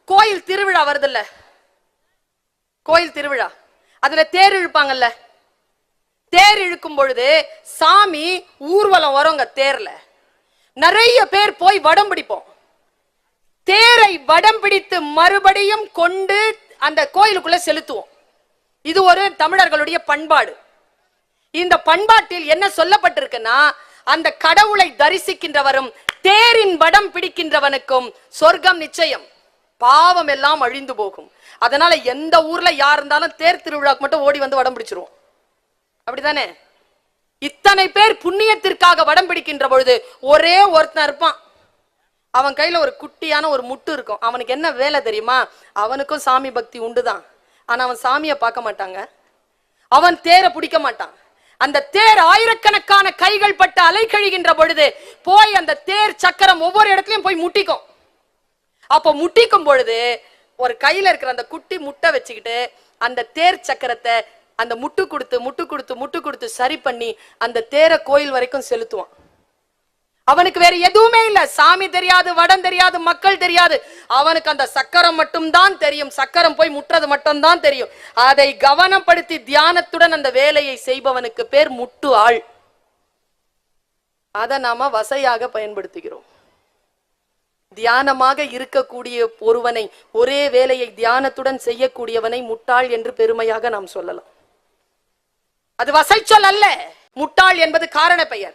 கோயில் திருவிழா வருதுல்ல, கோயில் திருவிழா, அதுல தேர் இழுப்பாங்கல்ல. தேர் இழுக்கும் பொழுது சாமி ஊர்வலம் வருங்க. தேர்ல நிறைய பேர் போய் வடம் பிடிப்போம். தேரை வடம் பிடித்து மறுபடியும் கொண்டு அந்த கோயிலுக்குள்ள செலுத்துவோம். இது ஒரு தமிழர்களுடைய பண்பாடு. இந்த பண்பாட்டில் என்ன சொல்லப்பட்டிருக்குன்னா, அந்த கடவுளை தரிசிக்கின்றவரும் தேரின் வடம் பிடிக்கின்றவனுக்கும் சொர்க்கம் நிச்சயம், பாவம் எல்லாம் அழிந்து போகும். அதனால எந்த ஊர்ல யார் இருந்தாலும் தேர் திருவிழாக்கு மட்டும் ஓடி வந்து வடம் பிடிச்சிருவோம். அப்படித்தானே? இத்தனை பேர் புண்ணியத்திற்காக வடம் பிடிக்கின்ற பொழுது ஒரே ஒருத்தன் இருப்பான். அவன் கையில ஒரு குட்டியான ஒரு முட்டு இருக்கும். அவனுக்கு என்ன வேலை தெரியுமா? அவனுக்கும் சாமி பக்தி உண்டுதான், ஆனா அவன் சாமியை பார்க்க மாட்டாங்க, அவன் தேரை பிடிக்க மாட்டான். அந்த தேர் ஆயிரக்கணக்கான கைகள் பட்டு அலை கழிகின்ற பொழுது போய் அந்த தேர் சக்கரம் ஒவ்வொரு இடத்துலயும் போய் முட்டிக்கும். அப்ப முட்டிக்கும் பொழுது ஒரு கையில இருக்கிற அந்த குட்டி முட்டை வச்சுக்கிட்டு அந்த தேர் சக்கரத்தை அந்த முட்டு கொடுத்து சரி பண்ணி அந்த தேரை கோயில் வரைக்கும் செலுத்துவான். அவனுக்கு வேற எதுவுமே இல்ல. சாமி தெரியாது, வடம் தெரியாது, மக்கள் தெரியாது. அவனுக்கு அந்த சக்கரம் மட்டும்தான் தெரியும். சக்கரம் போய் முட்டுறது மட்டும்தான் தெரியும். அதை கவனப்படுத்தி தியானத்துடன் அந்த வேலையை செய்பவனுக்கு பேர் முட்டு ஆள். அதை நாம வசையாக பயன்படுத்துகிறோம். தியானமாக இருக்கக்கூடிய ஒருவனை, ஒரே வேலையை தியானத்துடன் செய்யக்கூடியவனை முட்டாள் என்று பெருமையாக நாம் சொல்லலாம். அது வசை சொல் அல்ல. முட்டாள் என்பது காரண பெயர்.